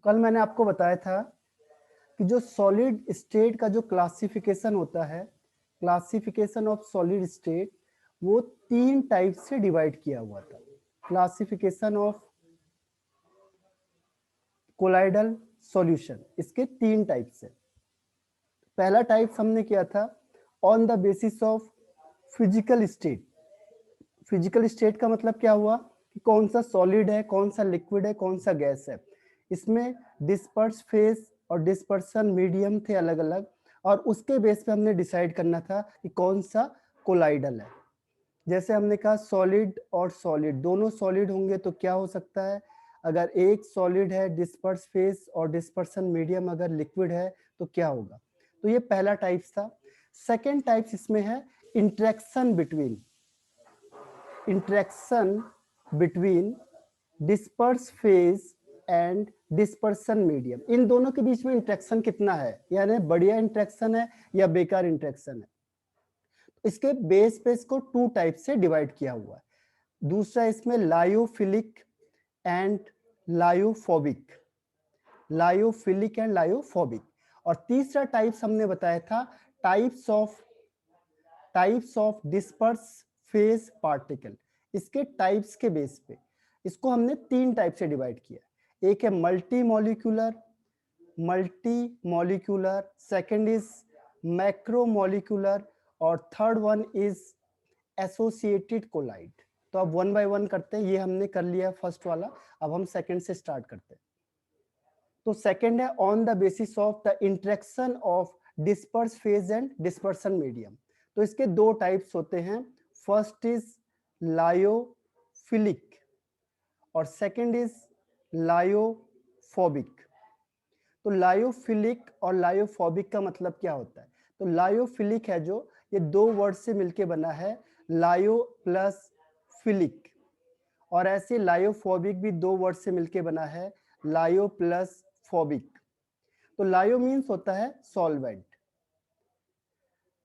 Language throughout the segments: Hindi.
कल मैंने आपको बताया था कि जो सॉलिड स्टेट का जो क्लासिफिकेशन होता है, क्लासिफिकेशन ऑफ सॉलिड स्टेट, वो 3 टाइप से डिवाइड किया हुआ था। क्लासिफिकेशन ऑफ कोलाइडल सॉल्यूशन, इसके 3 टाइप से। पहला टाइप हमने किया था on the basis of physical state. Physical state का मतलब क्या हुआ कि कौन सा सॉलिड है, कौन सा लिक्विड है, कौन सा गैस है। इसमें डिस्पर्स फेज और डिस्पर्सन मीडियम थे अलग अलग, और उसके बेस पे हमने डिसाइड करना था कि कौन सा कोलाइडल है। जैसे हमने कहा सॉलिड और सॉलिड दोनों सॉलिड होंगे तो क्या हो सकता है, अगर एक सॉलिड है डिस्पर्स फेज और डिस्पर्सन मीडियम अगर लिक्विड है तो क्या होगा। तो ये पहला टाइप था। सेकेंड टाइप इसमें है interaction between disperse phase and dispersion medium. इन दोनों के बीच में इंटरेक्शन कितना है, यानी बढ़िया इंटरेक्शन है या बेकार इंटरेक्शन है। इसके बेस पे इसको 2 टाइप से डिवाइड किया हुआ है। दूसरा इसमें लायोफिलिक एंड लायोफोबिक, और तीसरा टाइप्स हमने बताया था types of disperse phase particle. इसके टाइप्स के बेस पे इसको हमने 3 टाइप से डिवाइड किया। एक है multi molecular, second is macromolecular, और third one is associated colloid. तो अब 1 बाय 1 करते हैं। ये हमने कर लिया फर्स्ट वाला, अब हम सेकंड से स्टार्ट करते हैं। तो सेकंड है on the basis of the interaction of disperse phase and dispersion medium. तो इसके 2 टाइप्स होते हैं, फर्स्ट इज लायोफिलिक और सेकंड इज लायोफोबिक। तो लायोफिलिक और लायोफोबिक का मतलब क्या होता है, तो लायोफिलिक है जो ये 2 वर्ड से मिलके बना है, लायो प्लस फिलिक, और ऐसे लायोफोबिक भी 2 वर्ड से मिलके बना है, लायो प्लस फोबिक। तो लायो मीन्स होता है सॉल्वेंट,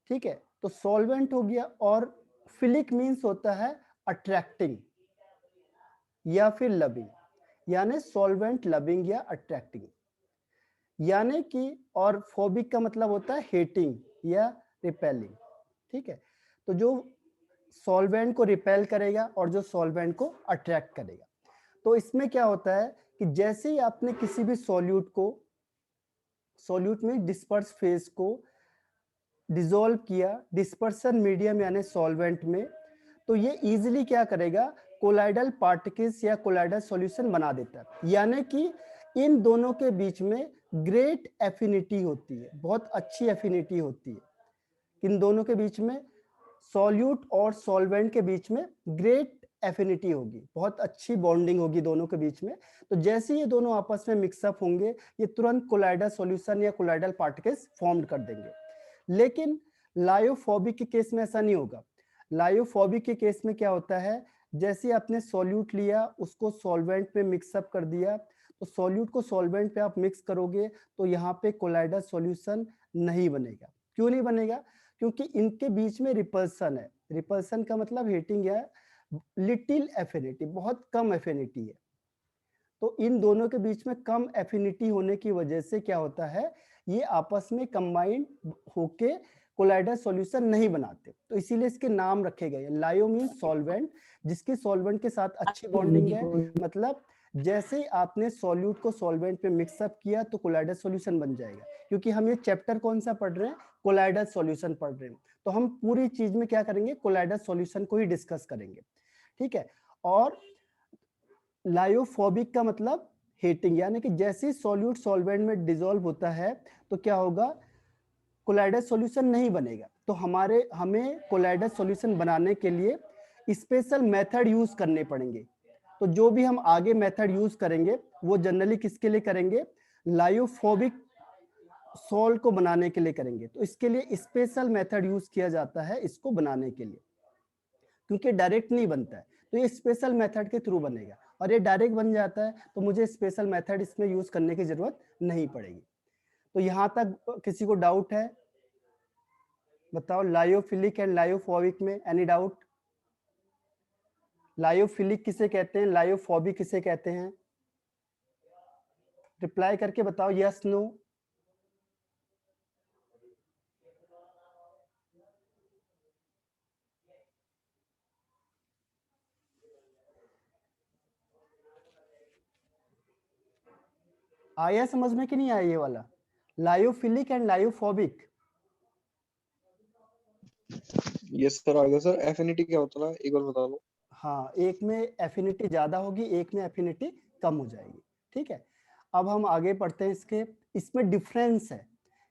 ठीक है, तो सॉल्वेंट हो गया, और फिलिक मीन्स होता है अट्रैक्टिंग या फिर लविंग, यानी सॉल्वेंट लविंग या अट्रैक्टिंग, यानी कि, और फोबिक का मतलब होता है हेटिंग या रिपेलिंग, ठीक है। तो जो सॉल्वेंट को रिपेल करेगा और जो सॉल्वेंट को अट्रैक्ट करेगा। तो इसमें क्या होता है कि जैसे ही आपने किसी भी सॉल्यूट में डिस्पर्स फेज को डिसॉल्व किया डिस्पर्सन मीडियम यानी सॉल्वेंट में, तो ये इजीली क्या करेगा, कोलाइडल पार्टिकल्स या कोलाइडल सॉल्यूशन बना देता है। यानी कि इन दोनों के बीच में ग्रेट एफिनिटी होती है, बहुत अच्छी एफिनिटी होती है। इन दोनों के बीच में सॉल्यूट और सॉल्वेंट के बीच में ग्रेट एफिनिटी होगी, बहुत अच्छी बॉन्डिंग होगी दोनों के बीच में। तो जैसे ये दोनों आपस में मिक्सअप होंगे, ये तुरंत कोलाइडल सॉल्यूशन या कोलाइडल पार्टिकल्स फॉर्म कर देंगे। लेकिन लायोफोबिक के केस में ऐसा नहीं होगा। लायोफोबिक के केस में क्या होता है, जैसे आपने सॉल्यूट लिया उसको सॉल्वेंट में मिक्सअप कर दिया, तो सॉल्यूट को सॉल्वेंट पे आप मिक्स करोगे तो यहाँ पे कोलाइडल सॉल्यूशन नहीं बनेगा। क्यों नहीं बनेगा, क्योंकि इनके बीच में रिपल्सन है। रिपल्सन का मतलब हेटिंग है, लिटिल एफिनिटी, बहुत कम एफिनिटी है। तो इन दोनों के बीच में कम एफिनिटी होने की वजह से क्या होता है, ये आपस में कंबाइंड होके कोलाइडल सॉल्यूशन नहीं बनाते। तो इसीलिए इसके नाम रखे गए। लायो मींस सॉल्वेंट, जिसकी सॉल्वेंट के साथ अच्छी बॉन्डिंग है, मतलब जैसे ही आपने सॉल्यूट को सॉल्वेंट पे मिक्सअप किया तो कोलाइडल सॉल्यूशन बन जाएगा। क्योंकि हम ये चैप्टर कौन सा पढ़ रहे हैं, कोलाइडल सॉल्यूशन पढ़ रहे हैं, तो हम पूरी चीज में क्या करेंगे, कोलाइडल सॉल्यूशन को ही डिस्कस करेंगे, ठीक है। और लायोफोबिक का मतलब हेटिंग, यानी कि जैसे ही सॉल्यूट सॉल्वेंट में डिसॉल्व होता है तो क्या होगा, कोलाइडल सॉल्यूशन नहीं बनेगा। तो हमें कोलाइडल सॉल्यूशन बनाने के लिए स्पेशल मेथड यूज करने पड़ेंगे। तो जो भी हम आगे मेथड यूज करेंगे वो जनरली किसके लिए करेंगे, लायोफोबिक सॉल्ट को बनाने के लिए करेंगे। तो इसके लिए स्पेशल मेथड यूज किया जाता है इसको बनाने के लिए, क्योंकि डायरेक्ट नहीं बनता है, तो ये स्पेशल मेथड के थ्रू बनेगा। और ये डायरेक्ट बन जाता है तो मुझे स्पेशल मेथड इसमें यूज करने की जरूरत नहीं पड़ेगी। तो यहां तक किसी को डाउट है, बताओ। लायोफिलिक एंड लायोफोबिक में एनी डाउट? लायोफिलिक किसे कहते हैं, लायोफोबिक किसे कहते हैं? रिप्लाई करके बताओ यस नो। आया समझ में कि नहीं आया ये वाला, lyophilic and lyophobic? Yes sir आ गया सर। एफिनिटी क्या होता है एक बार बता दो। हाँ, एक में एफिनिटी ज्यादा होगी, एक में एफिनिटी कम हो जाएगी। ठीक है, अब हम आगे पढ़ते हैं। इसमें डिफरेंस है,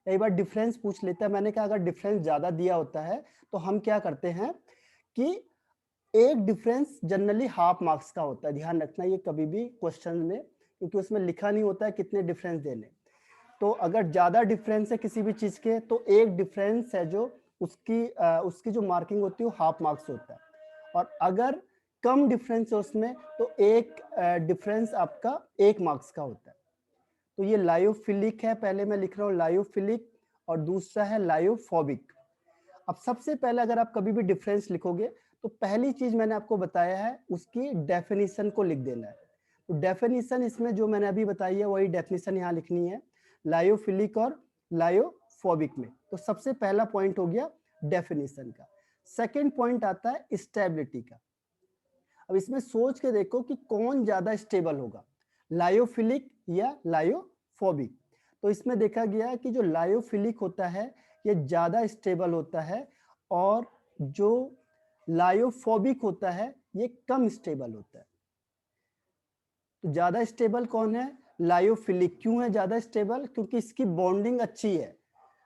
एक बार डिफरेंस पूछ लेते हैं। मैंने कहा अगर डिफरेंस ज्यादा दिया होता है तो हम क्या करते हैं कि एक डिफरेंस जनरली हाफ मार्क्स का होता है। ध्यान रखना ये कभी भी क्वेश्चन में, क्योंकि उसमें लिखा नहीं होता है कितने डिफरेंस देने। तो अगर ज्यादा डिफरेंस है किसी भी चीज के तो एक डिफरेंस है जो उसकी जो मार्किंग होती है वो हाफ मार्क्स होता है। और अगर कम डिफरेंस है उसमें तो एक डिफरेंस आपका 1 मार्क्स का होता है। तो ये लायोफिलिक है, पहले मैं लिख रहा हूँ लायोफिलिक, और दूसरा है लायोफोबिक। अब सबसे पहले अगर आप कभी भी डिफरेंस लिखोगे तो पहली चीज मैंने आपको बताया है उसकी डेफिनेशन को लिख देना है। तो डेफिनेशन इसमें जो मैंने अभी बताई है वही डेफिनेशन यहाँ लिखनी है लायोफिलिक और लायोफोबिक में। तो सबसे पहला पॉइंट हो गया डेफिनेशन का। सेकेंड पॉइंट आता है स्टेबिलिटी का। अब इसमें सोच के देखो कि कौन ज्यादा स्टेबल होगा, लायोफिलिक या लायोफोबिक। तो इसमें देखा गया कि जो लायोफिलिक होता है ये ज्यादा स्टेबल होता है, और जो लायोफोबिक होता है ये कम स्टेबल होता है। तो ज्यादा स्टेबल कौन है? लायोफिलिक। क्यों है ज्यादा स्टेबल? क्योंकि इसकी बॉन्डिंग अच्छी है।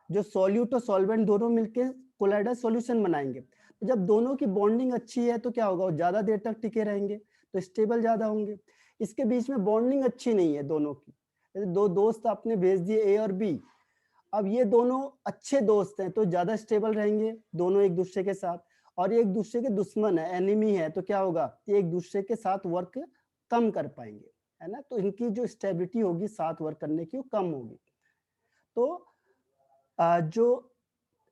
जो सॉल्यूट और सॉल्वेंट दोनों मिलकर कोलाइडल सॉल्यूशन बनाएंगे, तो जब दोनों की बॉन्डिंग अच्छी है तो क्या होगा, वो ज्यादा देर तक टिके रहेंगे, तो स्टेबल ज्यादा होंगे। इसके बीच में बॉन्डिंग अच्छी नहीं है दोनों की। जैसे दो दोस्त आपने भेज दिए ए और बी, अब ये दोनों अच्छे दोस्त हैं तो ज्यादा स्टेबल रहेंगे दोनों एक दूसरे के साथ। और ये एक दूसरे के दुश्मन है, एनिमी है, तो क्या होगा, ये एक दूसरे के साथ वर्क कम कर पाएंगे, है ना। तो इनकी जो स्टेबिलिटी होगी साथ वर्क करने की वो कम होगी। तो जो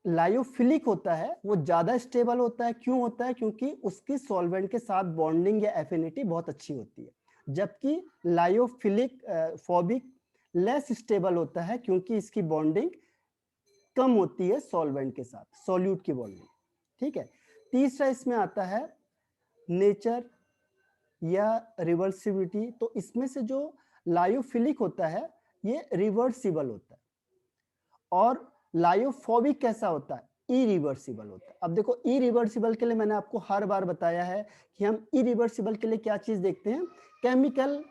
लायोफिलिक होता है वो ज्यादा स्टेबल होता है। क्यों होता है? क्योंकि उसकी सॉल्वेंट के साथ बॉन्डिंग या एफिनिटी बहुत अच्छी होती है। जबकि लायोफिलिक फोबिक लेस स्टेबल होता है क्योंकि इसकी बॉन्डिंग कम होती है सॉल्वेंट के साथ, सॉल्यूट की बॉन्डिंग। ठीक है, तीसरा इसमें आता है नेचर या रिवर्सिबिलिटी। तो इसमें से जो लायोफिलिक होता है ये रिवर्सिबल होता है, और लायोफोबिक कैसा होता है, इरिवर्सिबल होता है। अब देखो इरिवर्सिबल के लिए मैंने आपको हर बार बताया है कि हम इरिवर्सिबल के लिए क्या चीज देखते हैं, केमिकल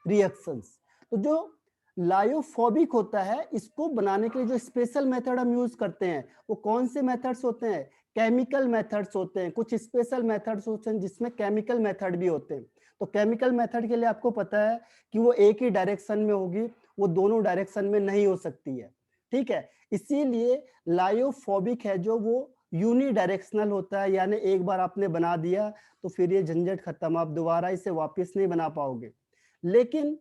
रिएक्शंस। तो जो लायोफोबिक होता है इसको बनाने के लिए जो स्पेशल मेथड हम यूज करते हैं वो कौन से मेथड्स होते हैं, केमिकल मेथड्स होते हैं। कुछ स्पेशल मेथड्स होते हैं जिसमें केमिकल मेथड भी होते हैं। तो केमिकल मेथड के लिए आपको पता है कि वो एक ही डायरेक्शन में होगी, वो दोनों डायरेक्शन में नहीं हो सकती है। ठीक है, इसीलिए लायोफोबिक है जो वो यूनिडायरेक्शनल होता है, यानी एक बार आपने बना दिया तो फिर ये झंझट खत्म, आप दोबारा इसे वापस नहीं बना पाओगे। लेकिन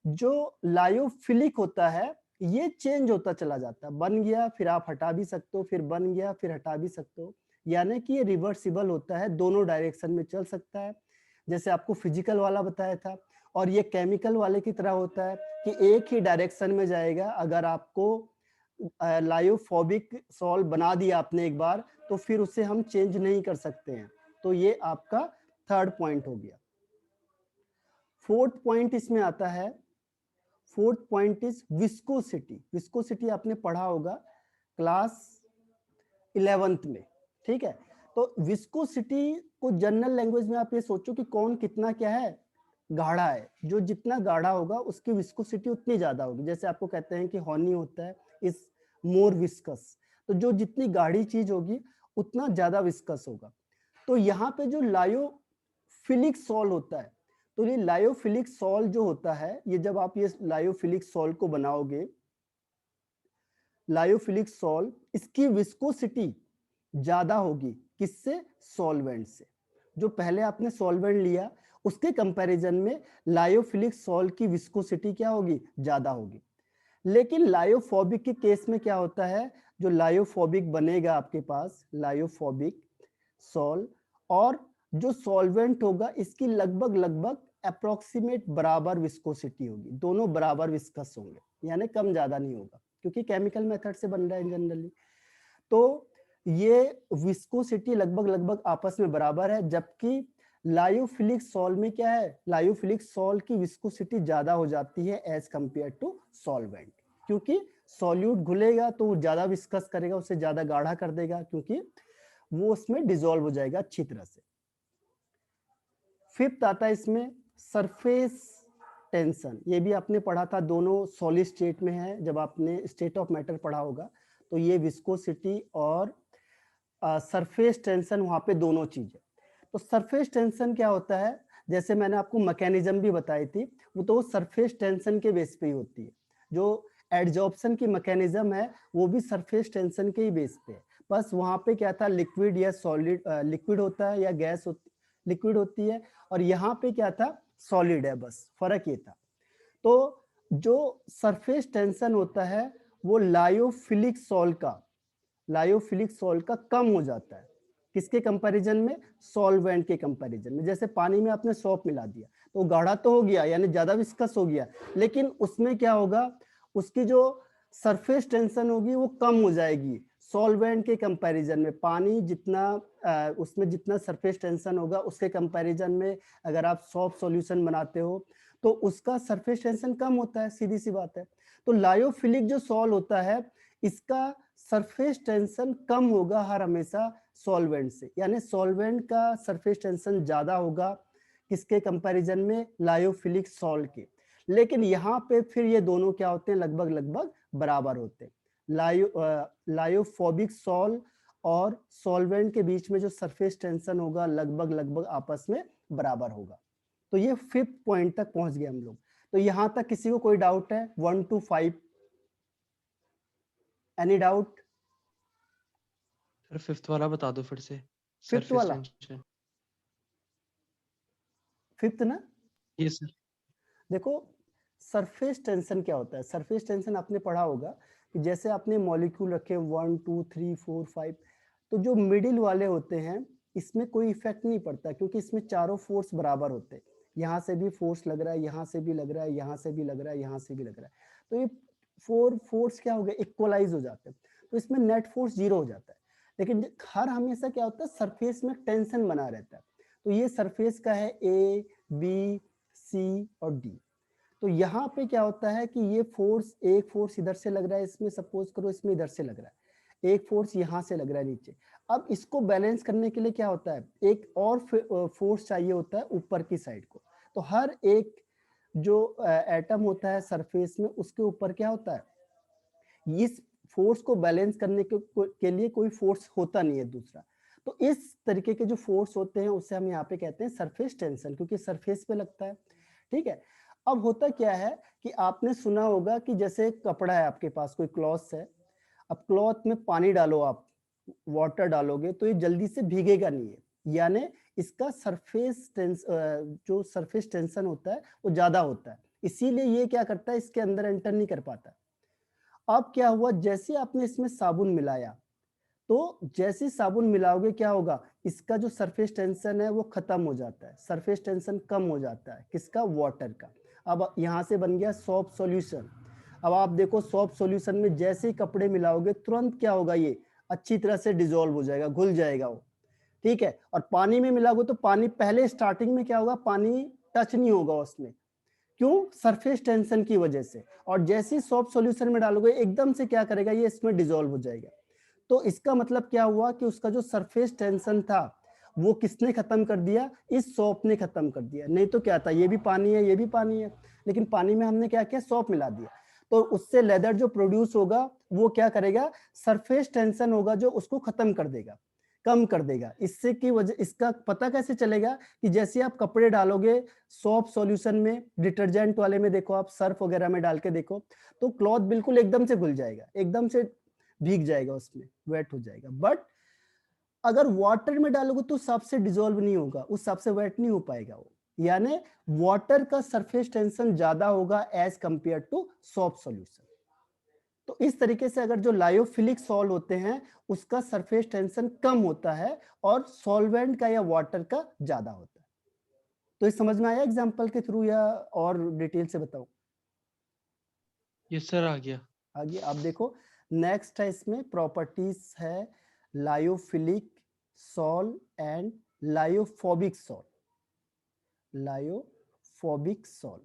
जो लायोफिलिक होता है ये चेंज होता चला जाता है, बन गया फिर आप हटा भी सकते हो, फिर बन गया फिर हटा भी सकते हो, यानी कि ये रिवर्सिबल होता है, दोनों डायरेक्शन में चल सकता है, जैसे आपको फिजिकल वाला बताया था। और ये केमिकल वाले की तरह होता है कि एक ही डायरेक्शन में जाएगा। अगर आपको लायोफोबिक सॉल्व बना दिया आपने एक बार तो फिर उसे हम चेंज नहीं कर सकते हैं। तो ये आपका थर्ड पॉइंट हो गया। फोर्थ पॉइंट इसमें आता है, fourth point is viscosity. Viscosity आपने पढ़ा होगा क्लास 11th में। ठीक है, तो विस्कोसिटी को जनरल लैंग्वेज में आप ये सोचो कि कौन कितना क्या है, गाढ़ा है। जो जितना गाढ़ा होगा उसकी विस्कोसिटी उतनी ज्यादा होगी। जैसे आपको कहते हैं कि हनी होता है इज मोर विस्कस, तो जो जितनी गाढ़ी चीज होगी उतना ज्यादा विस्कस होगा। तो यहाँ पे जो लायोफिलिक सॉल होता है, तो ये लायोफिलिक सॉल जो होता है, ये जब आप ये लायोफिलिक सॉल को बनाओगे, लायोफिलिक सॉल इसकी विस्कोसिटी ज्यादा होगी किससे, सॉल्वेंट से। जो पहले आपने सॉल्वेंट लिया उसके कंपैरिजन में लायोफिलिक सॉल की विस्कोसिटी क्या होगी, ज्यादा होगी। लेकिन लायोफोबिक के केस में क्या होता है, जो लायोफोबिक बनेगा आपके पास लायोफोबिक सॉल, और जो सॉल्वेंट होगा इसकी लगभग लगभग अप्रोक्सीमेट बराबर विस्कोसिटी होगी, दोनों बराबर विस्कस होंगे, यानी कम ज्यादा नहीं होगा, क्योंकि केमिकल मेथड से बन रहा है जनरली। तो ये विस्कोसिटी लगभग लगभग आपस में बराबर है, जबकि लायोफिलिक सॉल्ट में क्या है, लायोफिलिक सॉल्ट की विस्कोसिटी ज्यादा हो जाती है एज कंपेयर टू सॉल्वेंट, क्योंकि सॉल्यूट घुलेगा तो वो ज्यादा विस्कस करेगा, उसे ज्यादा गाढ़ा कर देगा, क्योंकि वो उसमें डिसॉल्व हो जाएगा अच्छी तरह से। फिफ्थ आता है इसमें सरफेस टेंशन, ये भी आपने पढ़ा था, दोनों सॉलिड स्टेट में है, जब आपने स्टेट ऑफ मैटर पढ़ा होगा तो ये विस्कोसिटी और सरफेस टेंशन वहां पे दोनों चीज है। तो सरफेस टेंशन क्या होता है, जैसे मैंने आपको मैकेनिज्म भी बताई थी, वो तो सरफेस टेंशन के बेस पे ही होती है। जो एडजॉर्प्शन की मैकेनिज्म है वो भी सरफेस टेंशन के ही बेस पे है, बस वहां पे क्या था, लिक्विड या सॉलिड, लिक्विड होता है या गैस लिक्विड होती है, और यहाँ पे क्या था, सॉलिड है, बस फर्क ये था। तो जो सरफेस टेंशन होता है वो लायोफिलिक सॉल्ट का कम हो जाता है, किसके कंपैरिजन में, सॉल्वेंट के कंपैरिजन में। जैसे पानी में आपने सॉप मिला दिया तो गाढ़ा तो हो गया, यानी ज्यादा विस्कस हो गया, लेकिन उसमें क्या होगा, उसकी जो सरफेस टेंशन होगी वो कम हो जाएगी सॉल्वेंट के कंपैरिजन में। पानी जितना उसमें जितना सरफेस टेंशन होगा उसके कंपैरिजन में अगर आप सॉफ्ट सॉल्यूशन बनाते हो तो उसका सरफेस टेंशन कम होता है, सीधी सी बात है। तो लायोफिलिक जो सॉल्ट होता है इसका सरफेस टेंशन कम होगा हर हमेशा सॉल्वेंट से, यानी सॉल्वेंट का सरफेस टेंशन ज्यादा होगा किसके कंपैरिजन में, लायोफिलिक सॉल्ट के। लेकिन यहाँ पे फिर ये दोनों क्या होते हैं, लगभग लगभग बराबर होते हैं। लायोफोबिक सॉल्ट और सॉल्वेंट के बीच में जो सरफेस टेंशन होगा लगभग लगभग आपस में बराबर होगा। तो ये फिफ्थ पॉइंट तक पहुंच गए हम लोग। तो यहां तक किसी को कोई डाउट है, 1 to 5, any doubt? Sir fifth वाला बता दो फिर से। फिफ्थ सरफेस वाला, टेंशन। फिफ्थ ना, ये सर। देखो सरफेस टेंशन क्या होता है। सरफेस टेंशन आपने पढ़ा होगा कि जैसे आपने मॉलिक्यूल रखे 1 2 3 4 5, तो जो मिडिल वाले होते हैं इसमें कोई इफेक्ट नहीं पड़ता, क्योंकि इसमें चारों फोर्स बराबर होते हैं। यहाँ से भी फोर्स लग रहा है, यहाँ से भी लग रहा है, यहाँ से भी लग रहा है, यहाँ से भी लग रहा है, तो ये फोर फोर्स क्या हो गए, इक्वलाइज हो जाते हैं, तो इसमें नेट फोर्स 0 हो जाता है। लेकिन हर हमेशा क्या होता है, सरफेस में टेंशन बना रहता है। तो ये सरफेस का है ए बी सी और डी। तो यहाँ पे क्या होता है कि ये फोर्स, एक फोर्स इधर से लग रहा है, इसमें सपोज करो इसमें इधर से लग रहा है, एक फोर्स यहाँ से लग रहा है नीचे। अब इसको बैलेंस करने के लिए क्या होता है, एक और फोर्स चाहिए होता है ऊपर की साइड को। तो हर एक जो एटम होता है सरफेस में उसके ऊपर क्या होता है, इस फोर्स को बैलेंस करने के लिए कोई फोर्स होता नहीं है दूसरा। तो इस तरीके के जो फोर्स होते हैं उसे हम यहाँ पे कहते हैं सरफेस टेंशन, क्योंकि सरफेस पे लगता है। ठीक है, अब होता क्या है कि आपने सुना होगा कि जैसे कपड़ा है आपके पास, कोई क्लॉथ है, अब क्लॉथ में पानी डालो, आप वाटर डालोगे तो ये जल्दी से भीगेगा नहीं है, यानी इसका सरफेस जो सरफेस टेंशन होता है वो ज्यादा होता है, इसीलिए ये क्या करता है, इसके अंदर एंटर नहीं कर पाता। अब क्या हुआ, जैसे आपने इसमें साबुन मिलाया, तो जैसे साबुन मिलाओगे क्या होगा, इसका जो सरफेस टेंशन है वो खत्म हो जाता है, सरफेस टेंशन कम हो जाता है, किसका, वाटर का। अब यहाँ से बन गया सॉप सॉल्यूशन। अब आप देखो सॉप सॉल्यूशन में जैसे ही कपड़े मिलाओगे तुरंत क्या होगा, ये अच्छी तरह से डिसॉल्व हो जाएगा, घुल जाएगा वो। ठीक है, और पानी में मिलाओगे तो पानी पहले स्टार्टिंग में क्या होगा, पानी टच नहीं होगा उसमें, क्यों, सरफेस टेंशन की वजह से। और जैसे ही सॉफ्ट सॉल्यूशन में डालोगे एकदम से क्या करेगा, ये इसमें डिसॉल्व हो जाएगा। तो इसका मतलब क्या हुआ कि उसका जो सरफेस टेंशन था वो किसने खत्म कर दिया, इस सॉप ने खत्म कर दिया। नहीं तो क्या था, ये भी पानी है, ये भी पानी है, लेकिन पानी में हमने क्या किया, सॉप मिला दिया, तो उससे लेदर जो प्रोड्यूस होगा वो क्या करेगा, सरफेस टेंशन होगा जो उसको खत्म कर देगा, कम कर देगा। इससे की वजह, इसका पता कैसे चलेगा कि जैसे आप कपड़े डालोगे सॉप सॉल्यूशन में, डिटर्जेंट वाले में देखो, आप सर्फ वगैरह में डाल के देखो, तो क्लॉथ बिल्कुल एकदम से घुल जाएगा, एकदम से भीग जाएगा, उसमें वेट हो जाएगा। बट अगर वाटर में डालोगे तो सबसे डिसॉल्व नहीं होगा, उस हिसाब से वेट नहीं हो पाएगा वो, यानी वाटर का सरफेस टेंशन ज्यादा होगा as compare to soft solution. तो इस तरीके से अगर जो लायोफिलिक सॉल्ट होते हैं उसका सरफेस टेंशन कम होता है और सॉल्वेंट का या वाटर का ज्यादा होता है। तो ये समझ में आया एग्जाम्पल के थ्रू या और डिटेल से बताऊं? यस सर, आ गया। आगे आप देखो, नेक्स्ट है इसमें प्रॉपर्टीज है lyophilic sol and lyophobic sol. Lyophobic sol,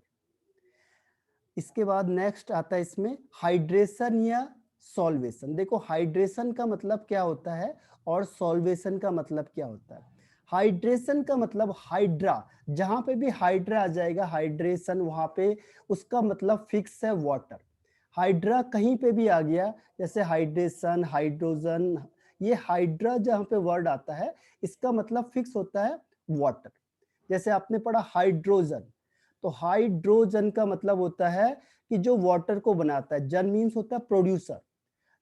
इसके बाद नेक्स्ट आता है इसमें हाइड्रेशन या सॉल्वेशन। देखो हाइड्रेशन का मतलब क्या होता है और सॉल्वेशन का मतलब क्या होता है। हाइड्रेशन का मतलब हाइड्रा, जहां पे भी हाइड्रा आ जाएगा हाइड्रेशन, वहां पे उसका मतलब फिक्स है वाटर। हाइड्रा कहीं पे भी आ गया, जैसे हाइड्रेशन, हाइड्रोजन, ये हाइड्रा जहां पे वर्ड आता है इसका मतलब फिक्स होता है वाटर। जैसे आपने पढ़ा हाइड्रोजन, तो हाइड्रोजन का मतलब होता है कि जो वाटर को बनाता है, जन मीन्स होता है प्रोड्यूसर,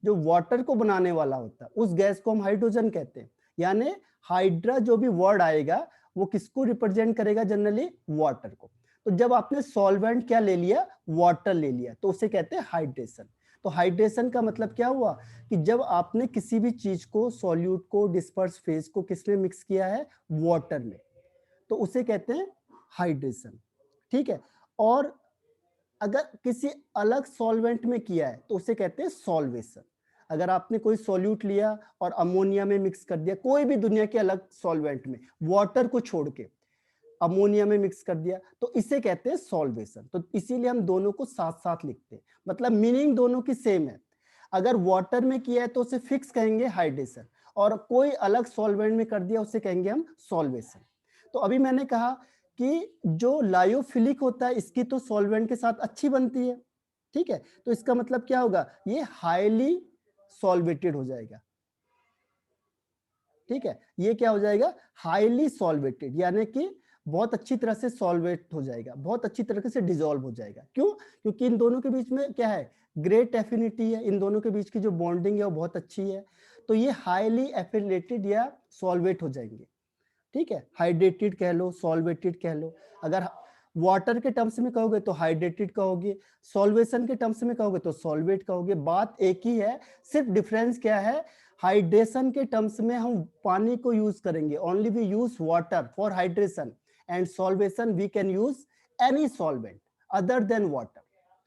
जो वाटर को बनाने वाला होता है उस गैस को हम हाइड्रोजन कहते हैं। यानी हाइड्रा जो भी वर्ड आएगा वो किसको रिप्रेजेंट करेगा, जनरली वाटर को। तो जब आपने सॉल्वेंट क्या ले लिया, वाटर ले लिया, तो उसे कहते हैं हाइड्रेशन। तो हाइड्रेशन का मतलब क्या हुआ कि जब आपने किसी भी चीज को, सॉल्यूट को, डिस्पर्स फेज को किसमें मिक्स किया है, वाटर में, तो उसे कहते हैं हाइड्रेशन। ठीक है, और अगर किसी अलग सॉल्वेंट में किया है तो उसे कहते हैं सॉल्वेशन। अगर आपने कोई सॉल्यूट लिया और अमोनिया में मिक्स कर दिया, कोई भी दुनिया के अलग सॉल्वेंट में, वाटर को छोड़ के अमोनिया में मिक्स कर दिया, तो इसे कहते हैं सॉल्वेशन। तो इसीलिए हम दोनों को साथ साथ लिखते हैं, मतलब मीनिंग दोनों की सेम है। अगर वाटर में किया है तो उसे फिक्स कहेंगे हाइड्रेशन, और कोई अलग सॉल्वेंट में कर दिया उसे कहेंगे हम सॉल्वेशन। तो अभी मैंने कहा कि जो लायोफिलिक होता है इसकी तो सॉल्वेंट के साथ अच्छी बनती है, ठीक है, तो इसका मतलब क्या होगा, ये हाईली सॉल्वेटेड हो जाएगा। ठीक है, ये क्या हो जाएगा, हाईली सॉल्वेटेड, यानी कि बहुत अच्छी तरह से सॉल्वेट हो जाएगा, बहुत अच्छी तरीके से डिसॉल्व हो जाएगा। क्यों? क्योंकि इन दोनों के बीच में क्या है, ग्रेट एफिनिटी है, इन दोनों के बीच की जो बॉन्डिंग है वो बहुत अच्छी है, तो ये हाईली एफिलेटेड या सॉल्वेट हो जाएंगे। ठीक है, हाइड्रेटेड कह लो, सॉल्वेटेड कह लो। अगर वाटर के टर्म्स में कहोगे तो हाइड्रेटेड कहोगे, सॉल्वेशन के टर्म्स में कहोगे तो सॉल्वेट कहोगे, बात एक ही है, सिर्फ डिफरेंस क्या है, हाइड्रेशन के टर्म्स में हम पानी को यूज करेंगे, only we use water for hydration, and solvation we can use any solvent other than water,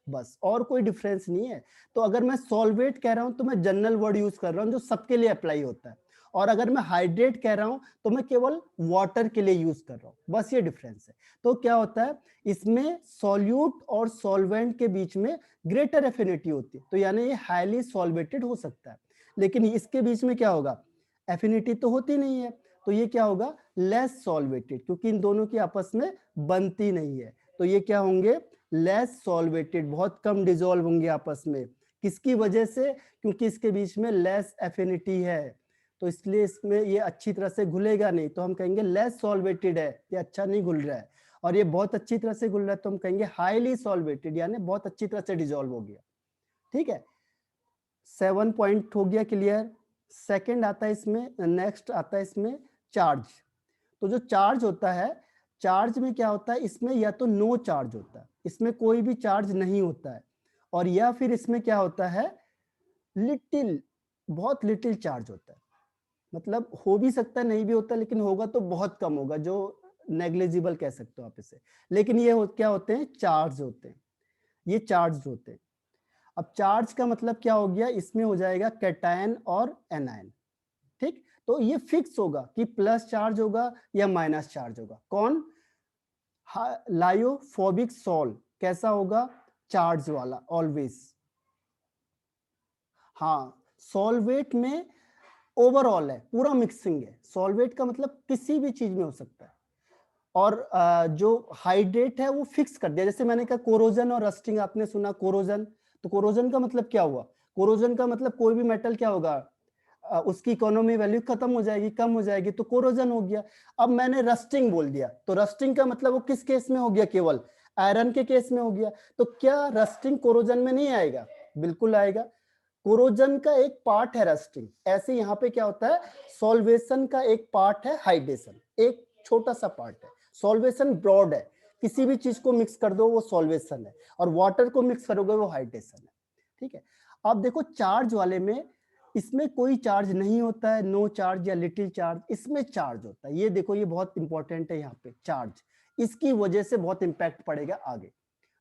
बस, और कोई डिफरेंस नहीं है। तो अगर मैं सॉल्वेट कह रहा हूं तो मैं जनरल वर्ड यूज कर रहा हूं जो सबके लिए अप्लाई होता है, और अगर मैं हाइड्रेट कह रहा हूं तो मैं केवल वाटर के लिए यूज कर रहा हूं, बस ये डिफरेंस है। तो क्या होता है इसमें, सॉल्यूट और सॉल्वेंट के बीच में ग्रेटर एफिनिटी होती है, तो यानी ये हाईली सॉल्वेटेड हो सकता है। लेकिन इसके बीच में क्या होगा, एफिनिटी तो होती नहीं है, तो ये क्या होगा, लेस सॉल्वेटेड, क्योंकि इन दोनों की आपस में बनती नहीं है, तो ये क्या होंगे, लेस सॉल्वेटेड, बहुत कम डिसॉल्व होंगे आपस में। किसकी वजह से, क्योंकि इसके बीच में लेस एफिनिटी है, तो इसलिए इसमें ये अच्छी तरह से घुलेगा नहीं, तो हम कहेंगे लेस सॉल्वेटेड है, ये अच्छा नहीं घुल रहा है। और ये बहुत अच्छी तरह से घुल रहा है तो हम कहेंगे हाईली सॉल्वेटेड, यानी बहुत अच्छी तरह से डिसॉल्व हो गया। ठीक है, 7 पॉइंट हो गया क्लियर। सेकंड आता है इसमें, नेक्स्ट आता है इसमें चार्ज। तो जो चार्ज होता है, चार्ज में क्या होता है, इसमें या तो नो चार्ज होता है, इसमें कोई भी चार्ज नहीं होता है, और या फिर इसमें क्या होता है, लिटिल, बहुत लिटिल चार्ज होता है, मतलब हो भी सकता है नहीं भी होता, लेकिन होगा तो बहुत कम होगा, जो नेग्लिजिबल कह सकते हो आप इसे। लेकिन ये क्या होते हैं, चार्ज होते हैं, ये चार्ज होते हैं। अब चार्ज का मतलब क्या हो गया, इसमें हो जाएगा कैटायन और एनायन। ठीक, तो ये फिक्स होगा कि प्लस चार्ज होगा या माइनस चार्ज होगा। कौन, लायोफोबिक सॉल कैसा होगा, चार्ज वाला ऑलवेज। हाँ, सॉल्वेट में ओवरऑल है, पूरा मिक्सिंग है, सॉल्वेट का मतलब किसी भी चीज में हो सकता है, और जो हाइड्रेट है वो फिक्स कर दिया। जैसे मैंने कहा कोरोजन और रस्टिंग, आपने सुना कोरोजन, तो कोरोजन का मतलब क्या हुआ, कोरोजन का मतलब कोई भी मेटल क्या होगा, उसकी इकोनॉमी वैल्यू खत्म हो जाएगी, कम हो जाएगी, तो कोरोजन हो गया। अब मैंने रस्टिंग बोल दिया, तो रस्टिंग का मतलब वो किस केस में हो गया, केवल आयरन के केस में हो गया। तो क्या रस्टिंग कोरोजन में नहीं आएगा, बिल्कुल आएगा, कोरोजन का एक पार्ट है रस्टिंग। ऐसे यहाँ पे क्या होता है, सॉल्वेशन का एक पार्ट है हाइड्रेशन, एक छोटा सा पार्ट है, सॉल्वेशन ब्रॉड है, किसी भी चीज को मिक्स कर दो वो सॉल्वेशन है, और वाटर को मिक्स करोगे वो हाइड्रेशन है। ठीक है, अब देखो चार्ज वाले में, इसमें कोई चार्ज नहीं होता है, नो चार्ज या लिटिल चार्ज, इसमें चार्ज होता है। ये देखो, ये बहुत इंपॉर्टेंट है यहाँ पे, चार्ज, इसकी वजह से बहुत इम्पैक्ट पड़ेगा आगे।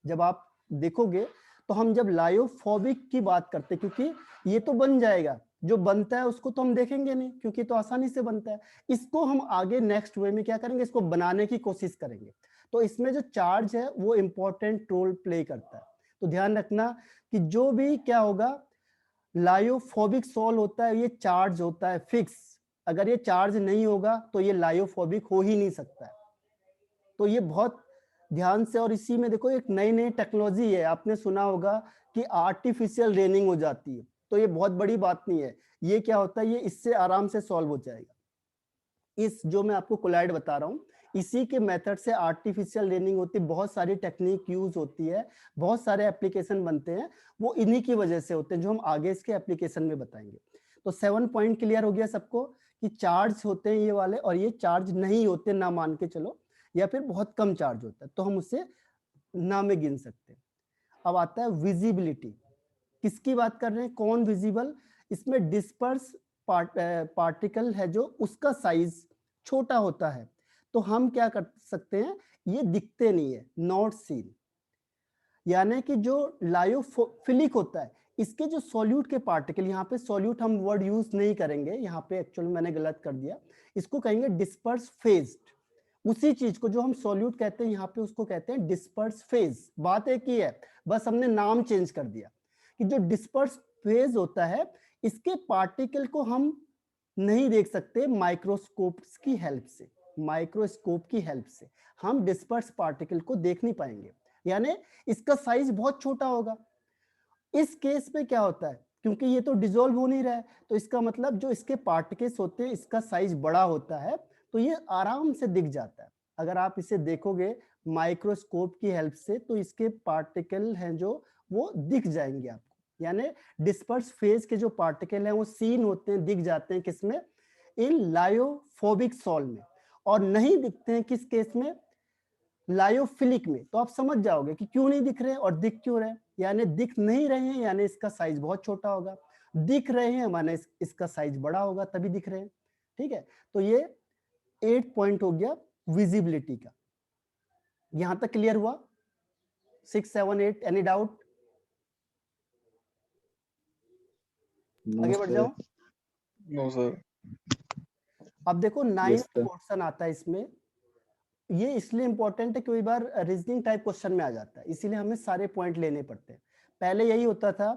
जब आप देखोगे तो हम जब लायोफोबिक की बात करते हैं, क्योंकि ये तो बन जाएगा, जो बनता है उसको तो हम देखेंगे नहीं क्योंकि तो आसानी से बनता है, इसको हम आगे नेक्स्ट वे में क्या करेंगे, इसको बनाने की कोशिश करेंगे। तो इसमें जो चार्ज है वो इंपॉर्टेंट रोल प्ले करता है। तो ध्यान रखना कि जो भी क्या होगा लायोफोबिक सॉल होता है, ये चार्ज होता है फिक्स। अगर ये चार्ज नहीं होगा तो ये लायोफोबिक हो ही नहीं सकता है। तो ये बहुत ध्यान से, और इसी में देखो एक नई नई टेक्नोलॉजी है, आपने सुना होगा कि आर्टिफिशियल रेनिंग हो जाती है। तो ये बहुत बड़ी बात नहीं है, ये क्या होता है, ये इससे आराम से सॉल्व हो जाएगा। इस जो मैं आपको कोलाइड बता रहा हूँ, इसी के मेथड से आर्टिफिशियल रेनिंग होती है, बहुत सारी टेक्निक यूज होती है, बहुत सारे एप्लीकेशन बनते हैं, वो इन्हीं की वजह से होते हैं, जो हम आगे इसके एप्लीकेशन में बताएंगे। तो 7 पॉइंट क्लियर हो गया सबको कि चार्ज होते हैं ये वाले, और ये चार्ज नहीं होते ना मान के चलो, या फिर बहुत कम चार्ज होता है तो हम उसे ना में गिन सकते हैं। अब आता है विजिबिलिटी। किसकी बात कर रहे हैं, कौन विजिबल, इसमें डिस्पर्स पार्टिकल है जो उसका साइज छोटा होता है, तो हम क्या कर सकते हैं, ये दिखते नहीं है, नॉट सीन। यानी कि जो लायोफिलिक होता है, इसके जो सॉल्यूट के पार्टिकल, यहाँ पे सॉल्यूट हम वर्ड यूज नहीं करेंगे, यहाँ पे एक्चुअली मैंने गलत कर दिया, इसको कहेंगे डिस्पर्स फेज्ड। उसी चीज को जो हम सॉल्यूट कहते हैं यहाँ पे उसको कहते हैं डिस्पर्स फेज। बात एक ही है, बस हमने नाम चेंज कर दिया कि जो डिस्पर्स फेज होता है, इसके पार्टिकल को हम नहीं देख सकते माइक्रोस्कोप की हेल्प से। माइक्रोस्कोप की हेल्प से हम डिस्पर्स पार्टिकल को देख नहीं पाएंगे, यानी इसका साइज बहुत छोटा होगा। इस केस में क्या होता है, क्योंकि ये तो डिसॉल्व हो नहीं रहा है, तो इसका मतलब जो इसके पार्टिकल्स होते हैं इसका साइज बड़ा होता है, तो ये आराम से दिख जाता है। अगर आप इसे देखोगे माइक्रोस्कोप की हेल्प से तो इसके पार्टिकल हैं जो वो दिख जाएंगे आपको, यानी डिस्पर्स फेज के जो पार्टिकल हैं वो सीन होते हैं, दिख जाते हैं किसमें, इन लायोफोबिक सॉल में, और नहीं दिखते हैं किस केस में, लायोफिलिक में। तो आप समझ जाओगे कि क्यों नहीं दिख रहे हैं और दिख क्यों रहे हैं, यानी दिख नहीं रहे हैं यानी इसका साइज बहुत छोटा होगा, दिख रहे हैं माने इसका साइज बड़ा होगा तभी दिख रहे हैं। ठीक है, तो ये 8 पॉइंट हो गया विजिबिलिटी का। यहां तक क्लियर हुआ, 6, 7, 8, एनी डाउट? आगे बढ़ जाओ। No sir. अब देखो 9 यस सर। क्वेश्चन आता है इसमें, ये इसलिए इंपॉर्टेंट है कि कई बार रीजनिंग टाइप क्वेश्चन में आ जाता है, इसीलिए हमें सारे पॉइंट लेने पड़ते हैं। पहले यही होता था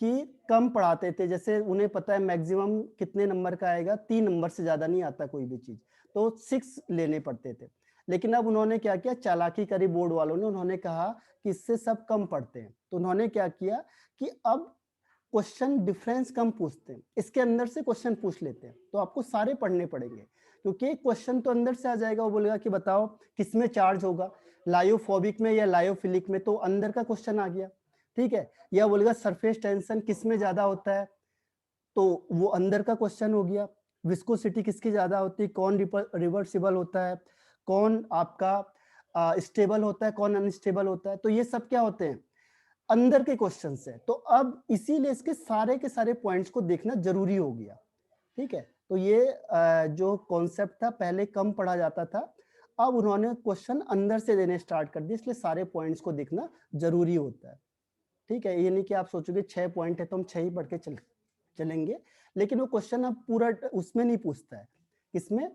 कि कम पढ़ाते थे, जैसे उन्हें पता है मैक्सिमम कितने नंबर का आएगा, 3 नंबर से ज्यादा नहीं आता कोई भी चीज, तो 6 लेने पड़ते थे। लेकिन अब उन्होंने क्या किया, चालाकी करी बोर्ड वालों ने, उन्होंने कहा कि इससे सब कम पढ़ते हैं, तो उन्होंने क्या किया कि अब क्वेश्चन डिफरेंस कम पूछते हैं, इसके अंदर से क्वेश्चन पूछ लेते हैं, तो आपको सारे पढ़ने पड़ेंगे, क्योंकि क्वेश्चन तो अंदर से आ जाएगा, वो बोलेगा कि बताओ किसमें चार्ज होगा, लायोफोबिक में या लायोफिलिक में, तो अंदर का क्वेश्चन आ गया। ठीक है, या बोलेगा सरफेस टेंशन किसमें ज्यादा होता है, तो वो अंदर का क्वेश्चन हो गया। विस्कोसिटी किसकी ज्यादा होती है, कौन रिवर्सिबल होता है, कौन आपका स्टेबल होता है, कौन अनस्टेबल होता है, तो ये सब क्या होते हैं, अंदर के क्वेश्चन है। तो अब इसीलिए इसके सारे के सारे पॉइंट्स को देखना जरूरी हो गया। ठीक है, तो ये जो कॉन्सेप्ट था पहले कम पढ़ा जाता था, अब उन्होंने क्वेश्चन अंदर से देने स्टार्ट कर दिए, इसलिए सारे पॉइंट्स को देखना जरूरी होता है। ठीक है, ये नहीं कि आप सोचोगे 6 पॉइंट है तो हम 6 ही पढ़ के चलेंगे, लेकिन वो क्वेश्चन अब पूरा उसमें नहीं पूछता है, इसमें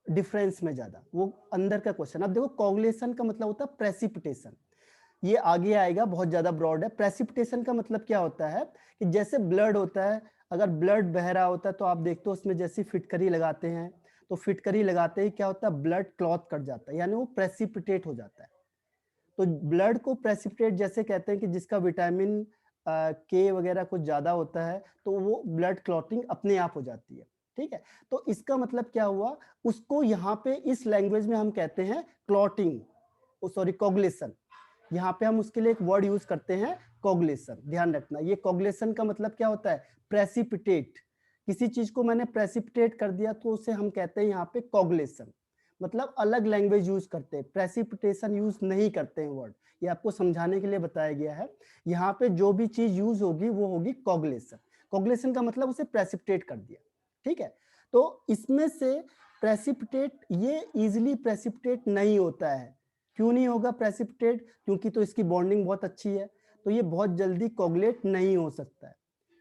डिफरेंस में ज्यादा, वो अंदर का क्वेश्चन। अब देखो कोगुलेशन का मतलब होता है प्रेसिपिटेशन, ये आगे आएगा, बहुत ज्यादा ब्रॉड है। प्रेसिपिटेशन का मतलब क्या होता है कि जैसे ब्लड होता है, अगर ब्लड बह रहा होता है तो आप देखते हो उसमें जैसी फिटकरी लगाते हैं, तो फिटकरी लगाते ही क्या होता है, ब्लड क्लॉट कर जाता है, यानी वो प्रेसिपिटेट हो जाता है। तो ब्लड को प्रेसिपिटेट जैसे कहते हैं कि जिसका विटामिन के वगैरह कुछ ज्यादा होता है तो वो ब्लड क्लॉटिंग अपने आप हो जाती है। ठीक है, तो इसका मतलब क्या हुआ, उसको यहाँ पे इस लैंग्वेज में हम कहते हैं क्लॉटिंग, सॉरी कोगुलेशन। यहाँ पे हम उसके लिए एक वर्ड यूज करते हैं कोगुलेशन, ध्यान रखना। ये कोगुलेशन का मतलब क्या होता है, प्रेसिपिटेट। किसी चीज को मैंने प्रेसिपिटेट कर दिया तो उसे हम कहते हैं यहाँ पे कोगुलेशन, मतलब अलग लैंग्वेज यूज करते हैं, प्रेसिपिटेशन यूज नहीं करते हैं वर्ड, ये आपको समझाने के लिए बताया गया है। यहाँ पे जो भी चीज यूज होगी वो होगी कोगुलेशन। कोगुलेशन का मतलब उसे प्रेसिपिटेट कर दिया। ठीक है, तो इसमें से प्रेसिपिटेट ये इजीली प्रेसिपिटेट नहीं होता है। क्यों नहीं होगा प्रेसिपिटेट? क्योंकि तो इसकी बॉन्डिंग बहुत अच्छी है, तो ये बहुत जल्दी कोगुलेट नहीं हो सकता है,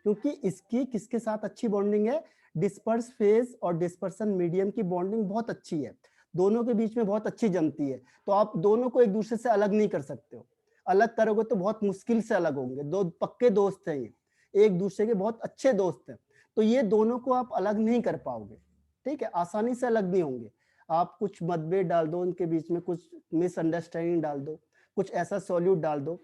क्योंकि इसकी किसके साथ अच्छी बॉन्डिंग है? डिस्पर्स फेज और डिस्पर्सन मीडियम की बॉन्डिंग बहुत अच्छी है, दोनों के बीच में बहुत अच्छी जमती है। तो आप दोनों को एक दूसरे से अलग नहीं कर सकते हो, अलग करोगे तो बहुत मुश्किल से अलग होंगे। दो पक्के दोस्त हैं, ये एक दूसरे के बहुत अच्छे दोस्त हैं, तो ये दोनों को आप अलग नहीं कर पाओगे, ठीक है? आसानी से अलग नहीं होंगे। आप कुछ मतभेद डाल दो उनके बीच में, कुछ मिसअंडरस्टैंडिंग डाल दो, कुछ ऐसा सॉल्यूट डाल दो,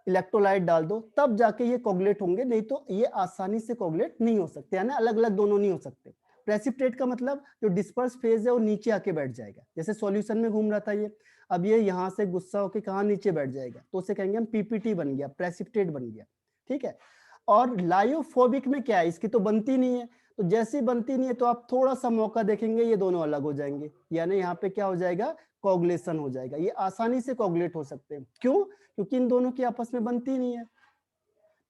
इलेक्ट्रोलाइट डाल दो, तब जाके ये कोगुलेट होंगे, नहीं तो ये आसानी से कोगुलेट नहीं हो सकते, यानी अलग अलग दोनों नहीं हो सकते। प्रेसिपिटेट का मतलब जो डिस्पर्स फेज है वो नीचे आके बैठ जाएगा, जैसे सॉल्यूशन में घूम रहा था ये, अब ये यहाँ से गुस्सा होके कहाँ नीचे बैठ जाएगा, तो उसे कहेंगे हम पीपीटी बन गया, प्रेसिपिटेट बन गया, ठीक है? और लायोफोबिक में क्या है, इसकी तो बनती नहीं है, तो जैसी बनती नहीं है तो आप थोड़ा सा मौका देखेंगे ये दोनों अलग हो जाएंगे, यानी यहाँ पे क्या हो जाएगा? कोगुलेशन हो जाएगा। ये आसानी से कोगुलेट हो सकते हैं, क्यों? क्योंकि इन दोनों की आपस में बनती नहीं है।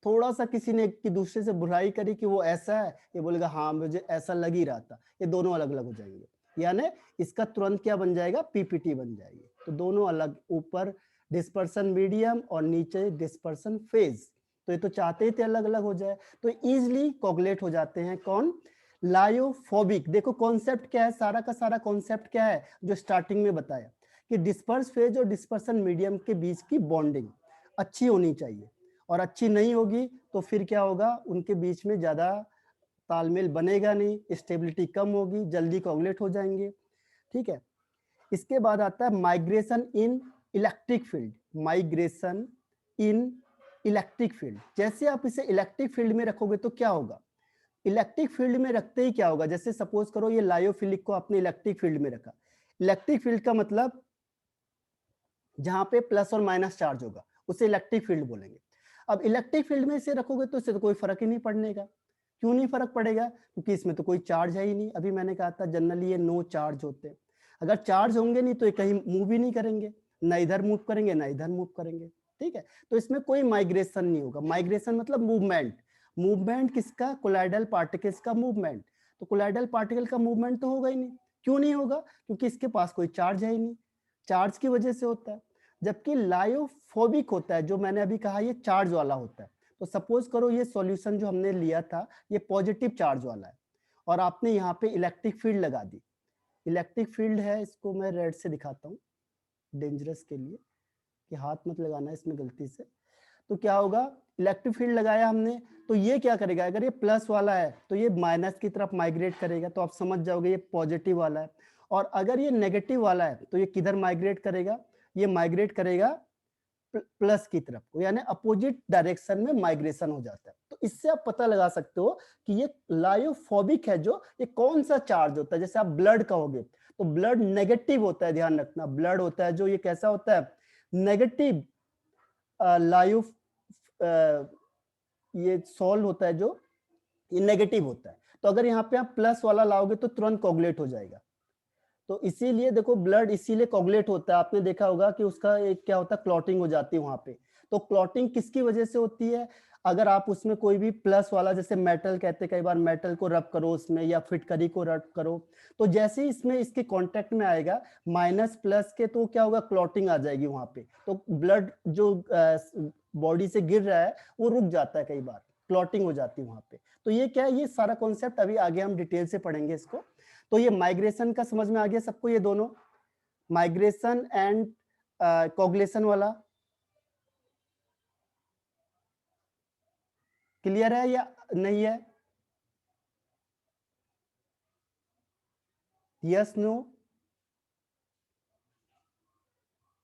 थोड़ा सा किसी ने कि दूसरे से बुराई करी कि वो ऐसा है, ये बोलेगा हाँ मुझे ऐसा लग ही रहा था, ये दोनों अलग अलग हो जाएंगे, यानी इसका तुरंत क्या बन जाएगा? पीपीटी बन जाएगी। तो दोनों अलग, ऊपर डिस्पर्सन मीडियम और नीचे डिस्पर्सन फेज, तो ये तो चाहते ही थे अलग अलग हो जाए, तो इजिली कोगुलेट हो जाते हैं। कौन? लायोफोबिक। देखो कॉन्सेप्ट क्या है, सारा का सारा कॉन्सेप्ट क्या है जो स्टार्टिंग में बताया कि डिस्पर्स फेज और डिस्पर्सन मीडियम के बीच की बॉन्डिंग अच्छी होनी चाहिए, और अच्छी नहीं होगी तो फिर क्या होगा? उनके बीच में ज्यादा तालमेल बनेगा नहीं, स्टेबिलिटी कम होगी, जल्दी कोगुलेट हो जाएंगे, ठीक है? इसके बाद आता है माइग्रेशन इन इलेक्ट्रिक फील्ड। माइग्रेशन इन इलेक्ट्रिक फील्ड, जैसे आप इसे इलेक्ट्रिक फील्ड में रखोगे तो क्या होगा? इलेक्ट्रिक फील्ड में रखते ही क्या होगा? जैसे सपोज करो ये लायोफिलिक को आपने इलेक्ट्रिक फील्ड में रखा, इलेक्ट्रिक फील्ड का मतलब जहां पे प्लस और माइनस चार्ज होगा उसे इलेक्ट्रिक फील्ड बोलेंगे। अब इलेक्ट्रिक फील्ड में इसे रखोगे तो इससे तो कोई फर्क ही नहीं पड़ने का। क्यों नहीं फर्क पड़ेगा? क्योंकि इसमें तो कोई चार्ज है ही नहीं। अभी मैंने कहा था जनरली ये नो चार्ज होते हैं, अगर चार्ज होंगे नहीं तो ये कहीं मूव ही नहीं करेंगे, ना इधर मूव करेंगे ना इधर मूव करेंगे, ठीक है? तो इसमें कोई माइग्रेशन नहीं होगा। माइग्रेशन मतलब मूवमेंट, मूवमेंट किसका? कोलाइडल पार्टिकल्स का मूवमेंट। तो कोलाइडल पार्टिकल का मूवमेंट तो होगा ही नहीं। क्यों नहीं होगा? क्योंकि इसके पास कोई चार्ज है ही नहीं, चार्ज की वजह से होता है। जबकि लायोफोबिक होता है, जो मैंने अभी कहा ये चार्ज वाला होता है। तो सपोज करो ये सॉल्यूशन जो हमने लिया था ये पॉजिटिव चार्ज वाला है, और आपने यहाँ पे इलेक्ट्रिक फील्ड लगा दी। इलेक्ट्रिक फील्ड है, इसको मैं रेड से दिखाता हूँ डेंजरस के लिए, कि हाथ मत लगाना इसमें गलती से। तो क्या होगा? इलेक्ट्रिक फील्ड लगाया हमने, तो ये क्या करेगा? अगर ये प्लस वाला है तो ये माइनस की तरफ माइग्रेट करेगा, तो आप समझ जाओगे ये पॉजिटिव वाला है। और अगर ये नेगेटिव वाला है तो ये किधर माइग्रेट करेगा? ये माइग्रेट करेगा प्लस की तरफ, यानी अपोजिट डायरेक्शन में माइग्रेशन हो जाता है। तो इससे आप पता लगा सकते हो कि ये लायोफोबिक है, जो ये कौन सा चार्ज होता है। जैसे आप ब्लड कहोगे तो ब्लड नेगेटिव होता है, ध्यान रखना, ब्लड होता है जो ये कैसा होता है? नेगेटिव लायो ये सॉल्व होता है जो ये नेगेटिव होता है। तो अगर यहाँ पे आप प्लस वाला लाओगे तो तुरंत कोगुलेट हो जाएगा। तो इसीलिए देखो ब्लड इसीलिए कोगुलेट होता है। आपने देखा होगा कि उसका एक क्या होता है? क्लॉटिंग हो जाती है वहां पे। तो क्लॉटिंग किसकी वजह से होती है? अगर आप उसमें कोई भी प्लस वाला, जैसे मेटल कहते हैं, कई बार मेटल को रब करो उसमें, या फिटकरी को रब करो, तो जैसे ही इसमें इसके कांटेक्ट में आएगा माइनस प्लस के, तो क्या होगा? क्लॉटिंग आ जाएगी वहां पे। तो ब्लड जो बॉडी से गिर रहा है वो रुक जाता है, कई बार क्लॉटिंग हो जाती है वहां पे। तो ये क्या है? ये सारा कॉन्सेप्ट अभी आगे हम डिटेल से पढ़ेंगे इसको। तो ये माइग्रेशन का समझ में आ गया सबको, ये दोनों माइग्रेशन एंड कोगुलेशन वाला क्लियर है या नहीं है? Yes no?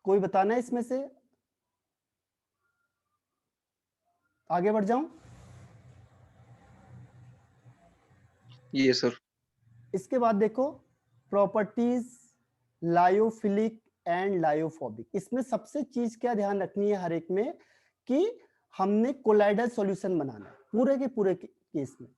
कोई बताना है इसमें से? आगे बढ़ जाऊं? ये सर। इसके बाद देखो प्रॉपर्टीज लायोफिलिक एंड लायोफोबिक। इसमें सबसे चीज क्या ध्यान रखनी है हर एक में, कि हमने कोलाइडल सॉल्यूशन बनाना है पूरे के पूरे केस में।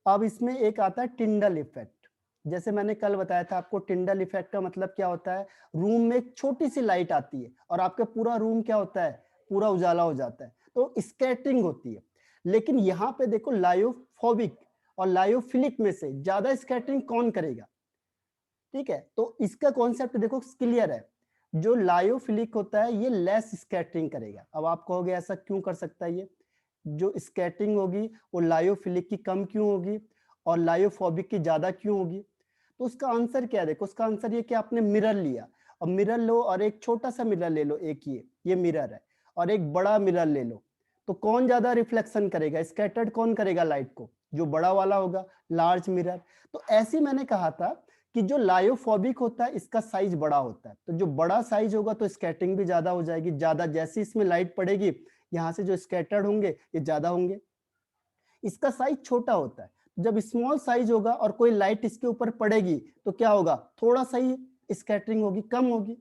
अब इसमें एक आता है टिंडल इफेक्ट। जैसे मैंने कल बताया था आपको, टिंडल इफेक्ट का मतलब क्या होता है? रूम में एक छोटी सी लाइट आती है और आपका पूरा रूम क्या होता है? पूरा उजाला हो जाता है, तो स्कैटरिंग होती है। लेकिन यहाँ पे देखो लायोफोबिक और लायोफिलिक में से ज्यादा स्कैटरिंग कौन करेगा? ठीक है, तो इसका कॉन्सेप्ट देखो क्लियर है। जो लायोफिलिक होता है ये लेस स्कैटरिंग करेगा। अब आप कहोगे ऐसा क्यों कर सकता है ये, जो स्कैटरिंग होगी वो लायोफिलिक की कम क्यों होगी और लायोफोबिक की ज्यादा क्यों होगी? तो उसका आंसर क्या है, देखो उसका आंसर ये कि आपने मिरर लिया, और मिरर लो और एक छोटा सा मिरर ले लो, एक ये मिरर है, और एक बड़ा मिरर ले लो, तो कौन ज्यादा रिफ्लेक्शन करेगा, स्कैटर्ड कौन करेगा लाइट को? जो बड़ा वाला होगा, लार्ज मिरर। तो ऐसे मैंने कहा था कि जो लायोफोबिक होता है इसका साइज बड़ा होता है, तो जो बड़ा साइज होगा तो स्कैटरिंग भी ज्यादा हो जाएगी, ज्यादा जैसे इसमें लाइट पड़ेगी यहाँ से जो स्कैटर्ड होंगे ये ज्यादा होंगे। इसका साइज छोटा होता है, जब स्मॉल साइज होगा और कोई लाइट इसके ऊपर पड़ेगी तो क्या होगा, थोड़ा सा ही स्कैटरिंग होगी, कम होगी।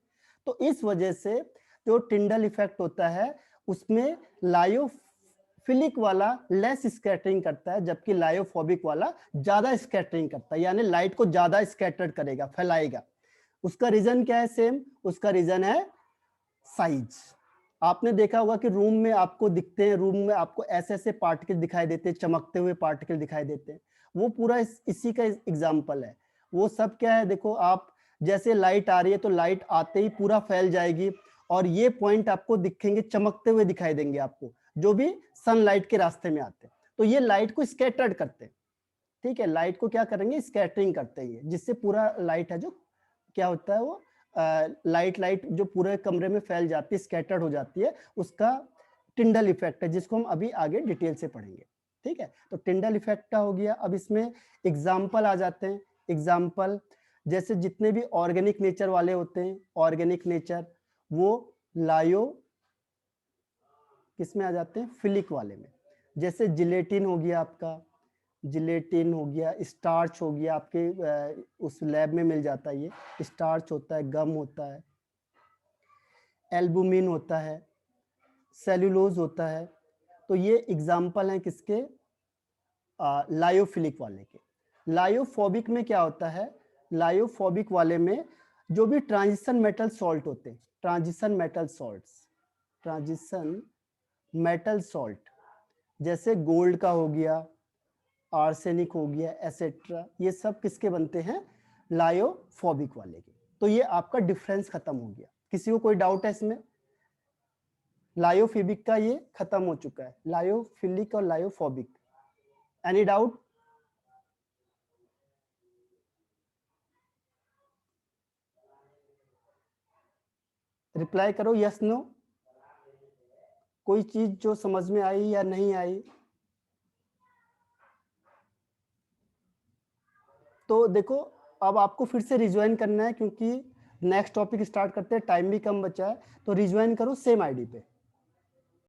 तो इस वजह से जो टिंडल इफेक्ट होता है उसमें लायोफिलिक वाला लेस स्कैटरिंग करता है, जबकि लायोफोबिक वाला ज्यादा स्कैटरिंग करता है, यानी लाइट को ज्यादा स्कैटर्ड करेगा, फैलाएगा। उसका रीजन क्या है? सेम, उसका रीजन है साइज। आपने देखा होगा कि रूम में आपको दिखते हैं, रूम में आपको ऐसे ऐसे पार्टिकल दिखाई देते हैं, चमकते हुए पार्टिकल दिखाई देते हैं, वो पूरा इसी का एग्जाम्पल है। वो सब क्या है, देखो आप जैसे लाइट आ रही है तो लाइट आते ही पूरा फैल जाएगी, और ये पॉइंट आपको दिखेंगे, चमकते हुए दिखाई देंगे आपको, जो भी सनलाइट के रास्ते में आते हैं। तो ये लाइट को स्कैटर्ड करते हैं, ठीक है, लाइट को क्या करेंगे, स्कैटरिंग करते हैं, जिससे पूरा लाइट है जो क्या होता है वो लाइट जो पूरे कमरे में फैल जाती है, स्कैटर्ड हो जाती है, उसका टिंडल इफेक्ट है, जिसको हम अभी आगे डिटेल से पढ़ेंगे। ठीक है, तो टिंडल इफेक्ट का हो गया। अब इसमें एग्जाम्पल आ जाते हैं। एग्जाम्पल जैसे जितने भी ऑर्गेनिक नेचर वाले होते हैं, ऑर्गेनिक नेचर वो लायो किस में आ जाते हैं, फिलिक वाले में। जैसे जिलेटिन हो गया आपका, जिलेटिन हो गया, स्टार्च हो गया, आपके उस लैब में मिल जाता है, ये स्टार्च होता है, गम होता है, एल्बुमिन होता है, सेल्यूलोज होता है। तो ये एग्जाम्पल हैं किसके, लायोफिलिक वाले के। लायोफोबिक में क्या होता है, लायोफोबिक वाले में जो भी ट्रांजिशन मेटल सॉल्ट होते हैं, transition metal salts, transition metal salt, जैसे गोल्ड का हो गया, आर्सेनिक हो गया, एसेट्रा, ये सब किसके बनते हैं, लायोफोबिक वाले के। तो ये आपका डिफरेंस खत्म हो गया। किसी को कोई डाउट है इसमें? लायोफिबिक का ये खत्म हो चुका है, लायोफिलिक और लायोफोबिक। Any doubt? रिप्लाई करो, यस नो। कोई चीज जो समझ में आई या नहीं आई? तो देखो अब आपको फिर से रिज्वाइन करना है, क्योंकि नेक्स्ट टॉपिक स्टार्ट करते हैं, टाइम भी कम बचा है, तो रिज्वाइन करो सेम आईडी पे।